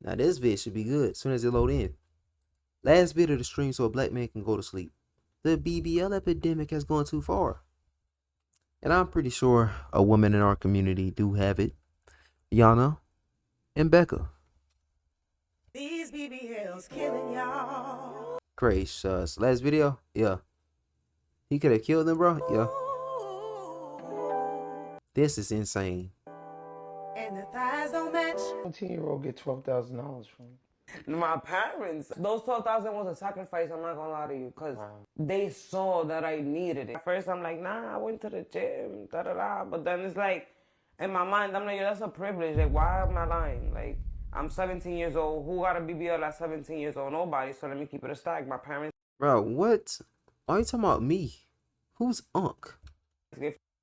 Now this vid should be good as soon as it load in. Last bit of the stream so a black man can go to sleep. The BBL epidemic has gone too far. And I'm pretty sure a woman in our community do have it. Yana and Becca. These BBLs killing y'all. Gracious. Last video? Yeah. He could have killed them, bro? Yeah. This is insane. And the thighs don't match. 17-year-old get $12,000 from my parents. Those 12,000 was a sacrifice, I'm not gonna lie to you, because they saw that I needed it. At first, I'm like, nah, I went to the gym, da-da-da. But then it's like, in my mind, I'm like, yo, that's a privilege. Like, why am I lying? Like, I'm 17 years old. Who got a BBL at 17 years old? Nobody, so let me keep it a stack. My parents. Bro, what? Why are you talking about me? Who's Unc?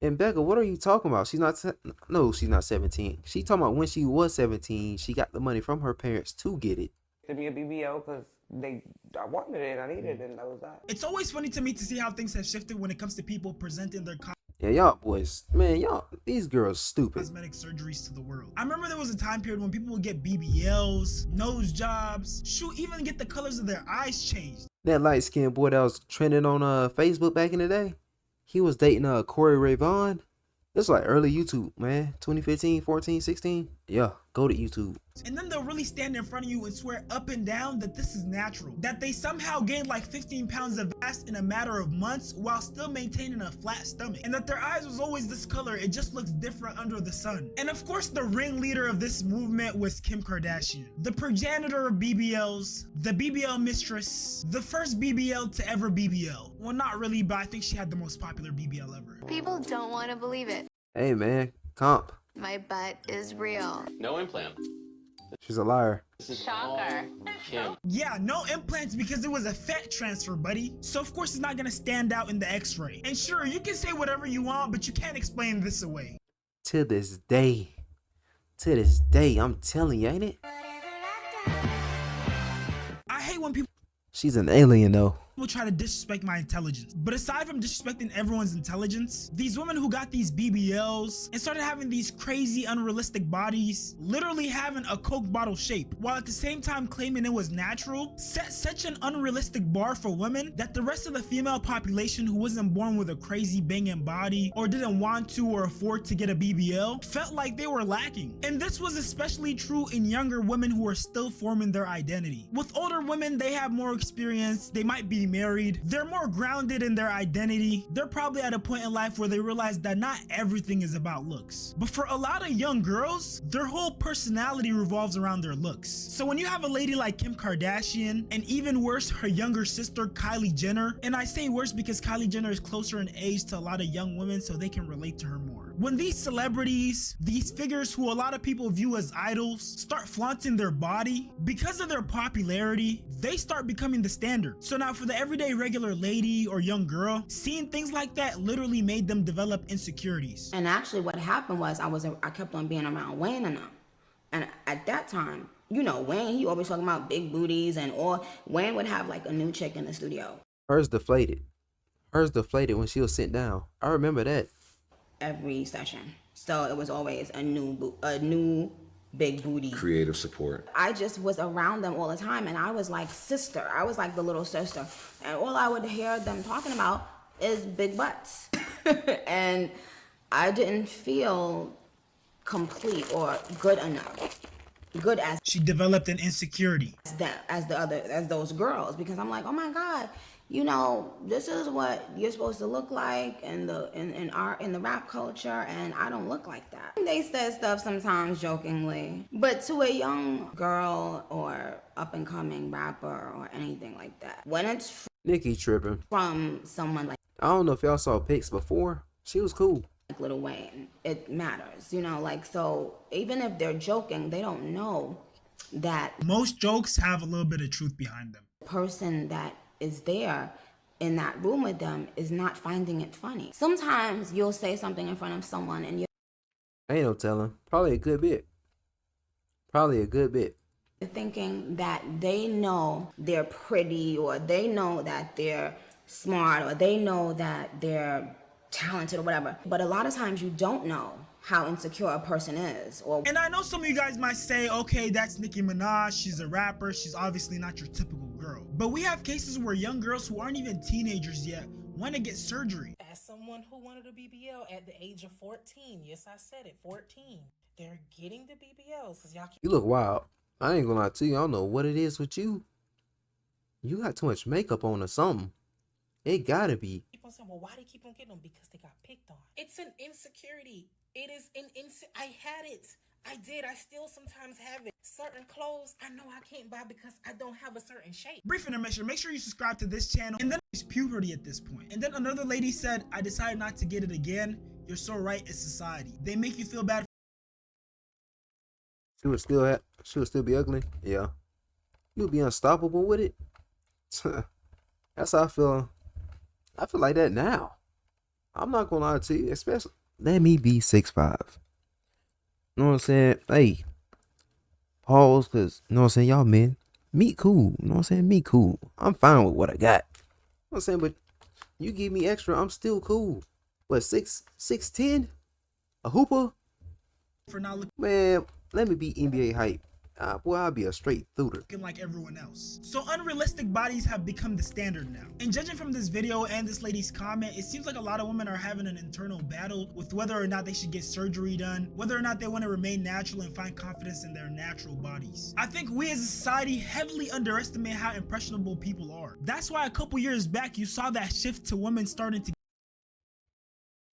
And Becca, what are you talking about? She's not, no, she's not 17. She talking about when she was 17, she got the money from her parents to get it. To be a BBL because I wanted it, I needed it, and that was that. It's always funny to me to see how things have shifted when it comes to people presenting their Yeah, y'all boys, man, y'all, these girls stupid. Cosmetic surgeries to the world. I remember there was a time period when people would get BBLs, nose jobs, shoot, even get the colors of their eyes changed. That light-skinned boy that was trending on Facebook back in the day, he was dating Corey Ray Vaughn. This was like early YouTube, man. 2015, 14, 16. Yeah, go to YouTube. And then they'll really stand in front of you and swear up and down that this is natural. That they somehow gained like 15 pounds of mass in a matter of months while still maintaining a flat stomach. And that their eyes was always this color, it just looks different under the sun. And of course, the ringleader of this movement was Kim Kardashian. The progenitor of BBLs, the BBL mistress, the first BBL to ever BBL. Well, not really, but I think she had the most popular BBL ever. People don't want to believe it. Hey, man, comp. My butt is real. No implant. She's a liar. Shocker. Kim. Yeah, no implants because it was a fat transfer, buddy. So of course it's not gonna stand out in the x-ray. And sure, you can say whatever you want, but you can't explain this away. To this day, I'm telling you, ain't it? I hate when people She's an alien, though. try to disrespect my intelligence. But aside from disrespecting everyone's intelligence, these women who got these BBLs and started having these crazy unrealistic bodies, literally having a Coke bottle shape, while at the same time claiming it was natural, set such an unrealistic bar for women that the rest of the female population who wasn't born with a crazy banging body or didn't want to or afford to get a BBL felt like they were lacking. And this was especially true in younger women who are still forming their identity. With older women, they have more experience, they might be married, they're more grounded in their identity, they're probably at a point in life where they realize that not everything is about looks. But for a lot of young girls, their whole personality revolves around their looks. So when you have a lady like Kim Kardashian, and even worse, her younger sister Kylie Jenner, and I say worse because Kylie Jenner is closer in age to a lot of young women so they can relate to her more. When these celebrities, these figures who a lot of people view as idols, start flaunting their body, because of their popularity, they start becoming the standard. So now for the everyday regular lady or young girl, seeing things like that literally made them develop insecurities. And actually what happened was I kept on being around Wayne and them. And at that time, you know, Wayne, he always talking about big booties and all. Wayne would have like a new chick in the studio. Hers deflated when she was sitting down. I remember that. Every session. So it was always a new big booty. Creative support. I just was around them all the time and I was like sister. I was like the little sister. And all I would hear them talking about is big butts. And I didn't feel complete or good enough. Good as she developed an insecurity as those girls, because I'm like, oh my God, you know, this is what you're supposed to look like in the rap culture, and I don't look like that. They said stuff sometimes jokingly, but to a young girl or up and coming rapper or anything like that, when it's Nicki tripping from someone like, I don't know if y'all saw pics before. She was cool. Like Lil Wayne, it matters, you know, like, so even if they're joking, they don't know that most jokes have a little bit of truth behind them. The person that is there in that room with them is not finding it funny. Sometimes you'll say something in front of someone and you're ain't no telling. Probably a good bit. thinking that they know they're pretty, or they know that they're smart, or they know that they're talented or whatever. But a lot of times you don't know how insecure a person is. Or And I know some of you guys might say, okay, that's Nicki Minaj, she's a rapper, she's obviously not your typical girl. But we have cases where young girls who aren't even teenagers yet want to get surgery. As someone who wanted a BBL at the age of 14, yes, I said it, 14, they're getting the BBLs because y'all keep You look wild. I ain't gonna lie to you. I don't know what it is with you. You got too much makeup on or something. It gotta be. on saying, well, why do they keep on getting them? Because they got picked on. It's an insecurity. It is an I had it. I did. I still sometimes have it. Certain clothes I know I can't buy because I don't have a certain shape. Brief intermission. Make sure you subscribe to this channel. And then it's puberty at this point. And then another lady said, I decided not to get it again. You're so right, it's society. They make you feel bad. She would still be ugly. Yeah. You would be unstoppable with it. That's how I feel. I feel like that now. I'm not gonna lie to you, especially let me be 6'5". You know what I'm saying? Hey, pause, cause you know what I'm saying, y'all men, me cool. You know what I'm saying? Me cool. I'm fine with what I got. You know what I'm saying? But you give me extra, I'm still cool. What, 6'10"? A hooper? For not Man, let me be NBA hype. Boy, I'll be a straight thooter. looking like everyone else. So unrealistic bodies have become the standard now. And judging from this video and this lady's comment, it seems like a lot of women are having an internal battle with whether or not they should get surgery done, whether or not they want to remain natural and find confidence in their natural bodies. I think we as a society heavily underestimate how impressionable people are. That's why a couple years back you saw that shift to women starting to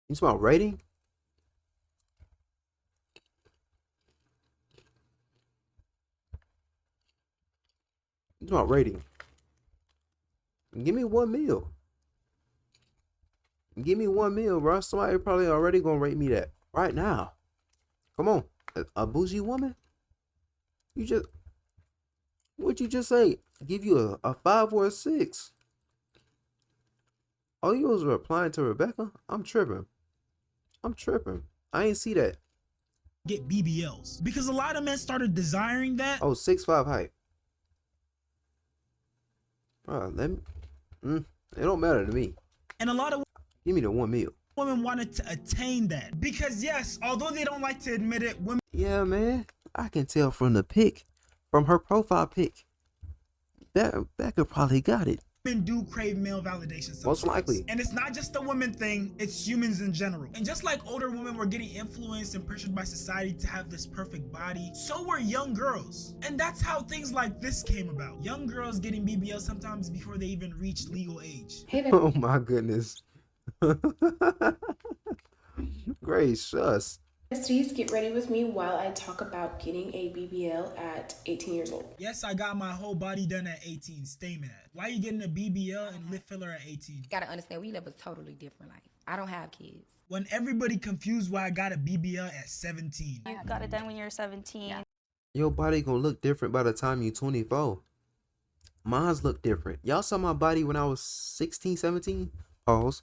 You talking about rating? You talking about rating? Give me 1 meal. Give me 1 meal, bro. Somebody probably already gonna rate me that right now. Come on, a bougie woman. What'd you just say? Give you a 5 or a 6? Oh, you was replying to Rebecca? I'm tripping. I ain't see that. get BBLs because a lot of men started desiring that. Oh, 6'5" height. Bro, it don't matter to me. And a lot of Give me the 1 meal. women wanted to attain that because yes, although they don't like to admit it, women Yeah, man. I can tell from the pic, from her profile pic. Becca probably got it. do crave male validation sometimes. Most likely. And it's not just a women thing, it's humans in general. And just like older women were getting influenced and pressured by society to have this perfect body, so were young girls. And that's how things like this came about. Young girls getting BBL sometimes before they even reached legal age. Oh my goodness. Gracious. Please get ready with me while I talk about getting a BBL at 18 years old. Yes, I got my whole body done at 18. Stay mad. Why you getting a BBL and lip filler at 18? Gotta understand, we live a totally different life. I don't have kids. When everybody confused why I got a BBL at 17. You got it done when you were 17. Your body gonna look different by the time you 24. Mine's look different. Y'all saw my body when I was 16, 17? Pause.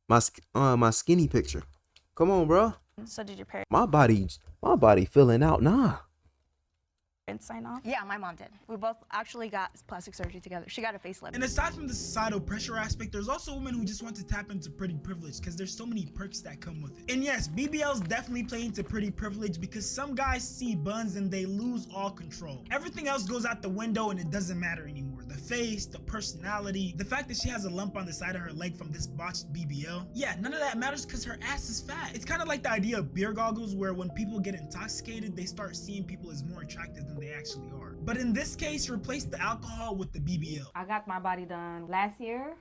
My skinny picture. Come on, bro. So did your parents My body filling out. Nah. sign off? Yeah, my mom did. We both actually got plastic surgery together. She got a facelift. And aside from the societal pressure aspect, there's also women who just want to tap into pretty privilege because there's so many perks that come with it. And yes, BBLs definitely play into pretty privilege because some guys see buns and they lose all control. Everything else goes out the window and it doesn't matter anymore. The face, the personality, the fact that she has a lump on the side of her leg from this botched BBL. Yeah, none of that matters because her ass is fat. It's kind of like the idea of beer goggles where when people get intoxicated, they start seeing people as more attractive than they actually are. But in this case, replace the alcohol with the BBL. I got my body done last year,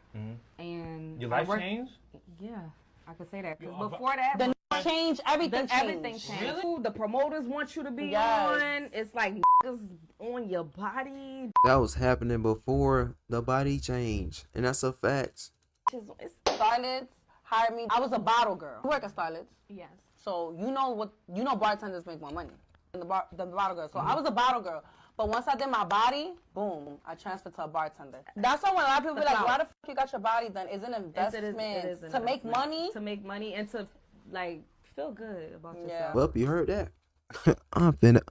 and Your life changed? Yeah, I could say that. 'Cause before that, the Change everything. everything changed. Really? The promoters want you to be Yes. on. It's like niggas on your body. That was happening before the body change. And that's a fact. It's Starlets hired me. I was a bottle girl. You work at Starlets, yes. so you know bartenders make more money than the bottle girl. So I was a bottle girl. But once I did my body, boom, I transferred to a bartender. That's why when a lot of people be like, why the fuck you got your body done? It's an investment to make money. To make money and to like feel good about yourself. Well, you heard that. I'm finna.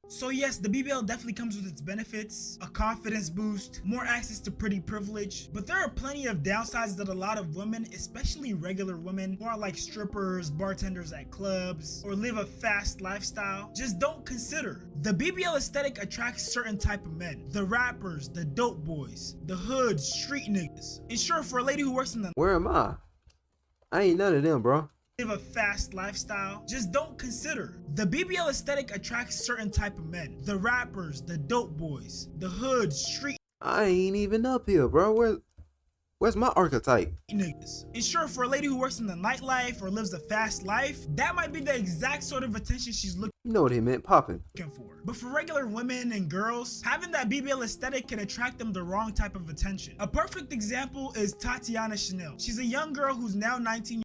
So yes, the BBL definitely comes with its benefits, a confidence boost, more access to pretty privilege, but there are plenty of downsides that a lot of women, especially regular women who are like strippers, bartenders at clubs, or live a fast lifestyle, just don't consider. The BBL aesthetic attracts certain type of men, the rappers, the dope boys, the hood, street niggas. And sure, for a lady who works in the Where am I? I ain't none of them, bro. live a fast lifestyle, just don't consider. The BBL aesthetic attracts certain type of men, the rappers, the dope boys, the hood, street I ain't even up here, bro. Where's my archetype? niggas. And sure, for a lady who works in the nightlife or lives a fast life, that might be the exact sort of attention she's looking You know what he meant, popping. for. But for regular women and girls, having that BBL aesthetic can attract them the wrong type of attention. A perfect example is Tatiana Chanel. She's a young girl who's now 19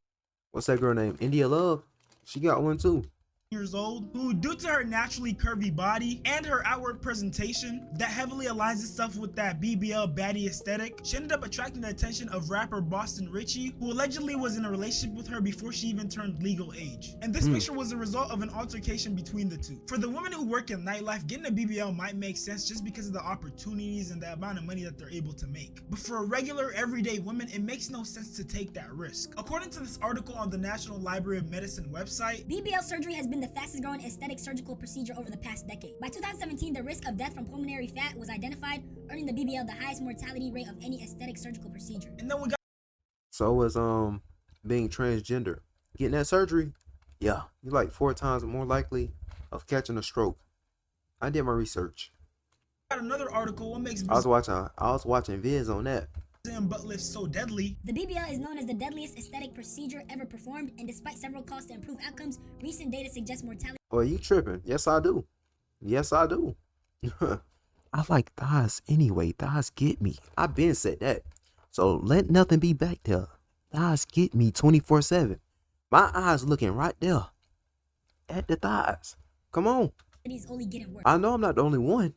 What's that girl name? India Love. She got one too. years old, who, due to her naturally curvy body and her outward presentation that heavily aligns itself with that BBL baddie aesthetic, she ended up attracting the attention of rapper Boston Richie, who allegedly was in a relationship with her before she even turned legal age. And this picture was a result of an altercation between the two. For the women who work in nightlife, getting a BBL might make sense just because of the opportunities and the amount of money that they're able to make. But for a regular, everyday woman, it makes no sense to take that risk. According to this article on the National Library of Medicine website, BBL surgery has been the fastest growing aesthetic surgical procedure over the past decade. By 2017, the risk of death from pulmonary fat was identified, earning the BBL the highest mortality rate of any aesthetic surgical procedure. and then we got So was being transgender. Getting that surgery, yeah, you're like 4 times more likely of catching a stroke. I did my research. another article, what makes I was watching vids on that. Brazilian butt lift so deadly. The BBL is known as the deadliest aesthetic procedure ever performed, and despite several calls to improve outcomes, recent data suggests mortality. Oh, you tripping? Yes, I do. Yes, I do. I like thighs anyway. Thighs get me. I been said that. So let nothing be back there. Thighs get me 24/7. My eyes looking right there at the thighs. Come on. Is only getting worse, I know I'm not the only one.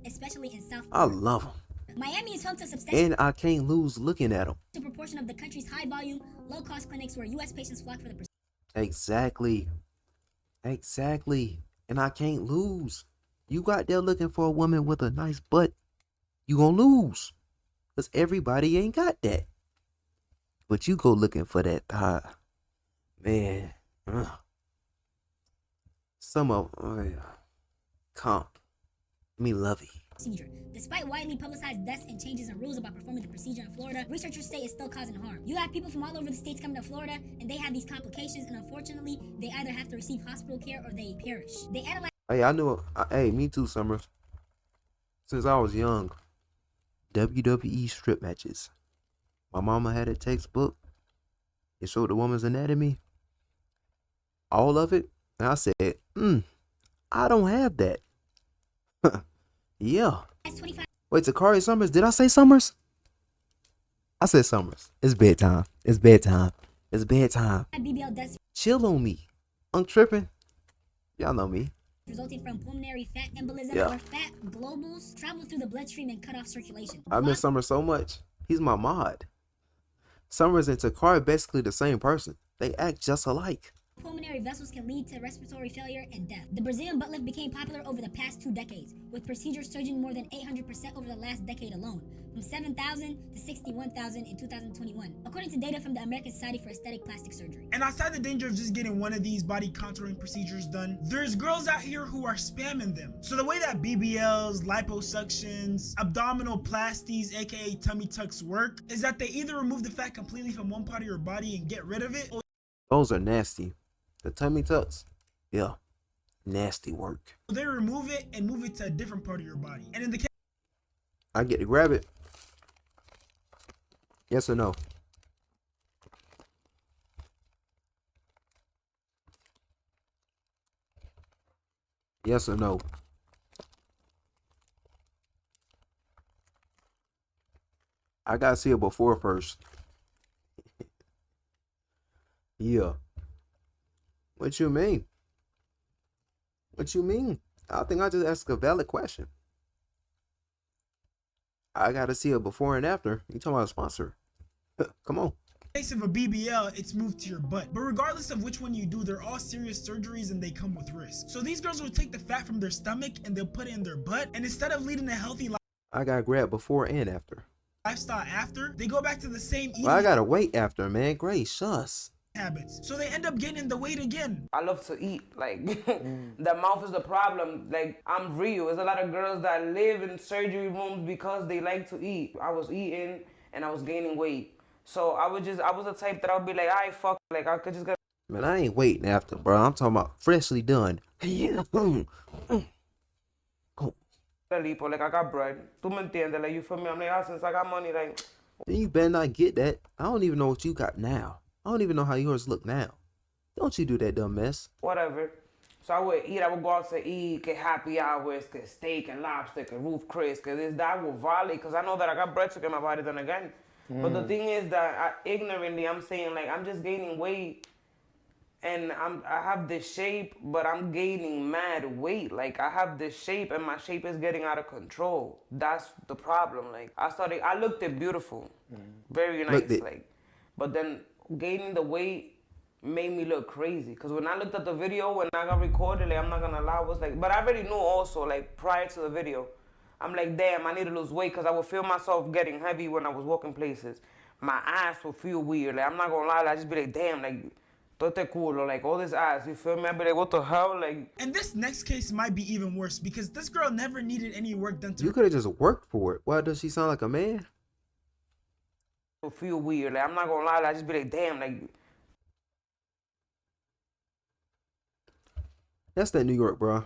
especially in South I Florida. love them. Miami is home to a substantial And I can't lose looking at them. proportion of the country's high-volume, low-cost clinics where U.S. patients flock for the procedure. Exactly. And I can't lose. You got there looking for a woman with a nice butt, you gonna lose. Because everybody ain't got that. But you go looking for that thigh. Man. Some of comp. Me lovey. Procedure. Despite widely publicized deaths and changes in rules about performing the procedure in Florida, researchers say it's still causing harm. You have people from all over the states coming to Florida, and they have these complications, and unfortunately, they either have to receive hospital care or they perish. They analyze Hey, I knew. Hey, me too, Summers. Since I was young, WWE strip matches. My mama had a textbook. It showed the woman's anatomy. All of it. And I said, I don't have that. Yeah. 25 Wait, Takari Summers. Did I say Summers? I said Summers. It's bedtime. BBL deaths Chill on me. I'm tripping. Y'all know me. resulting from pulmonary fat embolism Yeah. or fat globules travel through the bloodstream and cut off circulation. I miss Summers so much. He's my mod. Summers and Takari basically the same person. They act just alike. Pulmonary vessels can lead to respiratory failure and death. The Brazilian butt lift became popular over the past 2 decades, with procedures surging more than 800% over the last decade alone, from 7,000 to 61,000 in 2021, according to data from the American Society for Aesthetic Plastic Surgery. And outside the danger of just getting one of these body contouring procedures done, there's girls out here who are spamming them. So the way that BBLs, liposuctions, abdominal plasties, aka tummy tucks work, is that they either remove the fat completely from one part of your body and get rid of it, or Those are nasty. The tummy tucks, yeah, nasty work. they remove it and move it to a different part of your body. And in the case I get to grab it. Yes or no? Yes or no? I gotta see it before first. Yeah. What you mean? What you mean? I think I just asked a valid question. I gotta see it before and after. You talking about a sponsor? Come on. case of a BBL, it's moved to your butt. But regardless of which one you do, they're all serious surgeries and they come with risk. So these girls will take the fat from their stomach and they'll put it in their butt. And instead of leading a healthy I got grabbed before and after. lifestyle after, they go back to the same eating Well, I gotta wait after, man. Gracious. habits. So they end up gaining the weight again. I love to eat. Like, the mouth is the problem. Like, I'm real. There's a lot of girls that live in surgery rooms because they like to eat. I was eating and I was gaining weight. So I was the type that I would be like, I fuck, like, I could just get. Man, I ain't waiting after, bro. I'm talking about freshly done. Like, I got bread. Tú me entiendes? Like, you feel me? I'm like, since I got money, like. You better not get that. I don't even know what you got now. I don't even know how yours look now. Don't you do that dumb mess. Whatever. So I would go out to eat, get happy hours, get steak and lobster, get roof Chris, get this, that, I would volley, because I know that I got bread to get my body done again. But the thing is that ignorantly, I'm saying, like, I'm just gaining weight, and I have this shape, but I'm gaining mad weight. Like, I have this shape, and my shape is getting out of control. That's the problem. Like, I looked it beautiful, very nice, like, but then gaining the weight made me look crazy. Because when I looked at the video, when I got recorded, like, I'm not gonna lie, I was like, but I already knew also, like, prior to the video, I'm like, damn, I need to lose weight, because I would feel myself getting heavy when I was walking places. My ass would feel weird. Like, I'm not gonna lie, I just be like, damn, like, tote culo, like, all this ass, you feel me? I'd be like, what the hell? Like. And this next case might be even worse because this girl never needed any work done to You her. could have just worked for it. Why does she sound like a man? Would feel weird. Like, I'm not gonna lie, I just be like, damn, like. That's that New York, bro.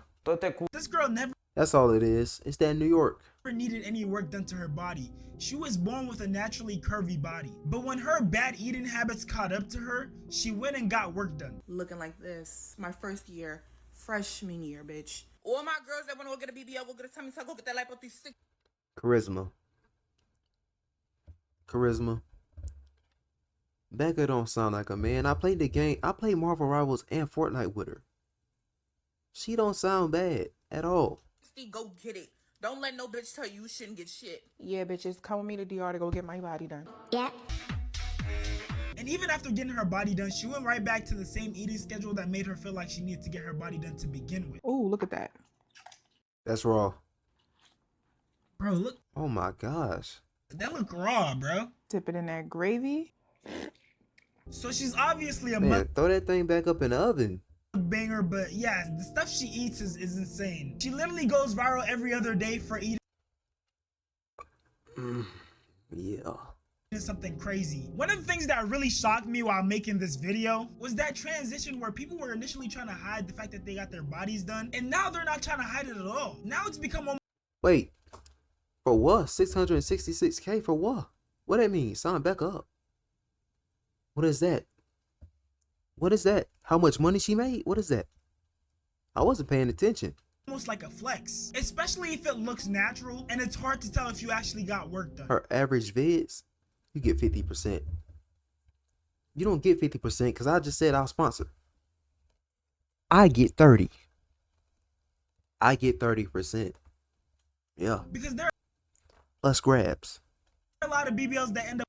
This girl never That's all it is. It's that New York. needed any work done to her body. She was born with a naturally curvy body. But when her bad eating habits caught up to her, she went and got work done. Looking like this, my first year, freshman year, bitch. All my girls that want to go get a BBL will get a tummy tuck, go get that lipo-6. Charisma. Becca don't sound like a man. I played the game. I played Marvel Rivals and Fortnite with her. She don't sound bad at all. Go get it. Don't let no bitch tell you shouldn't get shit. Yeah, bitches, come with me to DR to go get my body done. Yeah. And even after getting her body done, she went right back to the same eating schedule that made her feel like she needed to get her body done to begin with. Oh, look at that. That's raw. Bro, look. Oh my gosh. That look raw, bro. Dip it in that gravy. So she's obviously a Man, throw that thing back up in the oven. banger, but yeah, the stuff she eats is insane. She literally goes viral every other day for eating Yeah. something crazy. One of the things that really shocked me while making this video was that transition where people were initially trying to hide the fact that they got their bodies done, and now they're not trying to hide it at all. Now it's become almost. Wait. For what? 666K for what? What that mean? Sign back up. What is that? What is that? How much money she made? What is that? I wasn't paying attention. Almost like a flex, especially if it looks natural and it's hard to tell if you actually got work done. Her average vids, you get 50%. You don't get 50% because I just said I'll sponsor. I get 30. I get 30%. Yeah. Because there Plus grabs. are a lot of BBLs that end up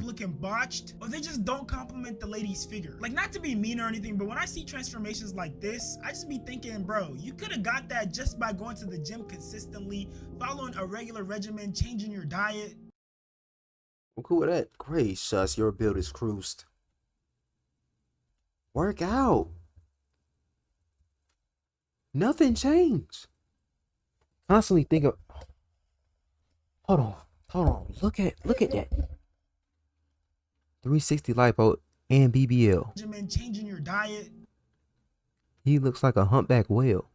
looking botched, or they just don't compliment the lady's figure. Like, not to be mean or anything, but when I see transformations like this, I just be thinking, bro, you could have got that just by going to the gym consistently, following a regular regimen, changing your diet. I'm cool with that. Great, shush. Your build is cruised. Work out. Nothing changed. Constantly think of. Hold on. Look at that. 360 lipo and BBL. Regimen, changing your diet. He looks like a humpback whale.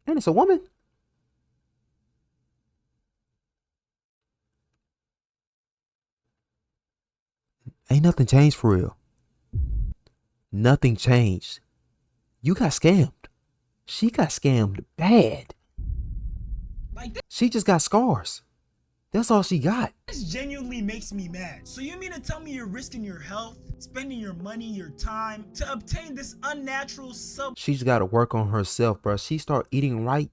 And it's a woman. Ain't nothing changed for real. Nothing changed. You got scammed. She got scammed bad. Like this. She just got scars. That's all she got. This genuinely makes me mad. So you mean to tell me you're risking your health, spending your money, your time to obtain this unnatural She's got to work on herself, bro. She start eating right.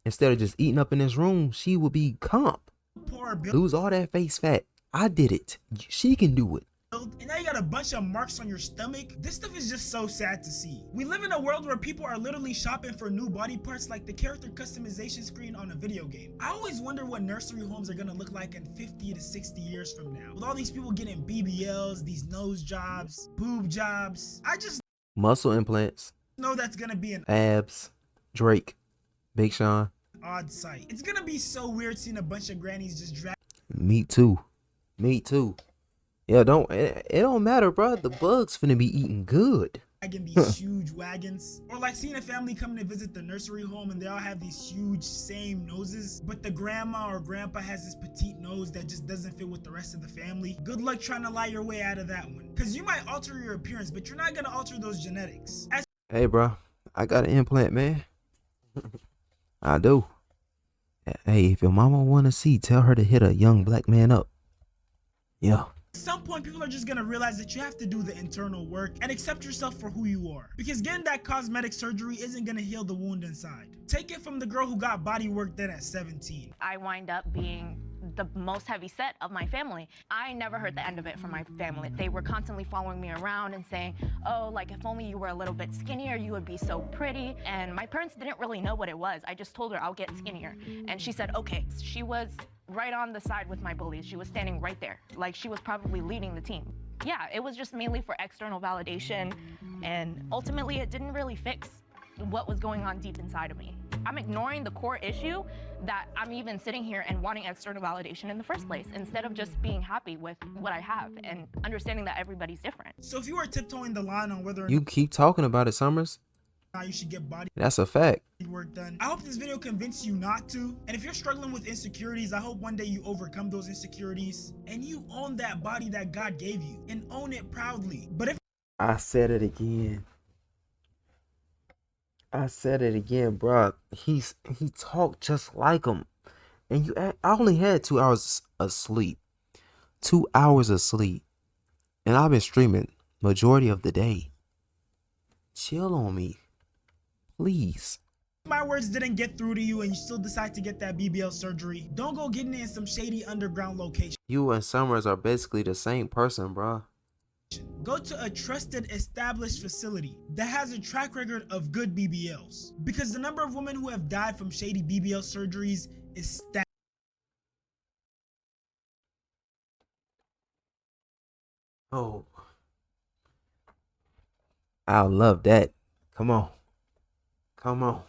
Instead of just eating up in this room, she will be comp. poor build, Lose all that face fat. I did it. She can do it. and now you got a bunch of marks on your stomach. This stuff is just so sad to see. We live in a world where people are literally shopping for new body parts like the character customization screen on a video game. I always wonder what nursery homes are gonna look like in 50 to 60 years from now. With all these people getting BBLs, these nose jobs, boob jobs. I just Muscle implants. know that's gonna be an Abs. Drake. Big Sean. odd sight. It's gonna be so weird seeing a bunch of grannies just drag. Me too. Me too. Yeah, it don't matter, bro. The bugs finna be eating good. Dragging these huge wagons, or like seeing a family coming to visit the nursery home and they all have these huge same noses, but the grandma or grandpa has this petite nose that just doesn't fit with the rest of the family. Good luck trying to lie your way out of that one, because you might alter your appearance, but you're not gonna alter those genetics. Hey, bro, I got an implant, man. I do. Hey, if your mama wanna see, tell her to hit a young black man up. Yeah. At some point, people are just gonna realize that you have to do the internal work and accept yourself for who you are. Because getting that cosmetic surgery isn't gonna heal the wound inside. Take it from the girl who got body work done at 17. I wind up being the most heavy set of my family. I never heard the end of it from my family. They were constantly following me around and saying, oh, like if only you were a little bit skinnier, you would be so pretty. And my parents didn't really know what it was. I just told her I'll get skinnier. And she said, okay. She was right on the side with my bullies. She was standing right there. Like she was probably leading the team. Yeah, it was just mainly for external validation. And ultimately it didn't really fix what was going on deep inside of me. I'm ignoring the core issue that I'm even sitting here and wanting external validation in the first place, instead of just being happy with what I have and understanding that everybody's different. So if you were tiptoeing the line on whether or You keep talking about it, Summers. not you should get body That's a fact. work done, I hope this video convinced you not to. And if you're struggling with insecurities, I hope one day you overcome those insecurities and you own that body that God gave you and own it proudly. But if I said it again. I said it again, bro. He talked just like him. And I only had 2 hours of sleep. 2 hours of sleep. And I've been streaming majority of the day. Chill on me. Please. my words didn't get through to you and you still decide to get that BBL surgery, don't go getting it in some shady underground location. You and Summers are basically the same person, bro. Go to a trusted, established facility that has a track record of good BBLs, because the number of women who have died from shady BBL surgeries is staggering. Oh, I love that. Come on. Come on.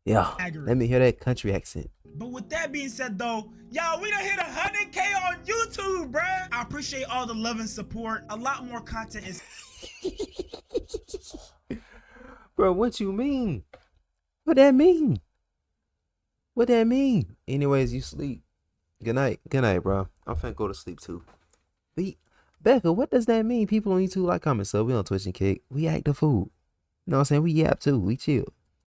Yeah, let me hear that country accent. But with that being said though, y'all, we done hit 100K on YouTube, bruh. I appreciate all the love and support. A lot more content is Bro, what you mean? What that mean? What that mean? Anyways, you sleep. Good night. Good night, bro. I'm finna go to sleep too. Becca, what does that mean? People on YouTube like, comment, sub. We on Twitch and Kick. We act the fool. You know what I'm saying? We yap too. We chill.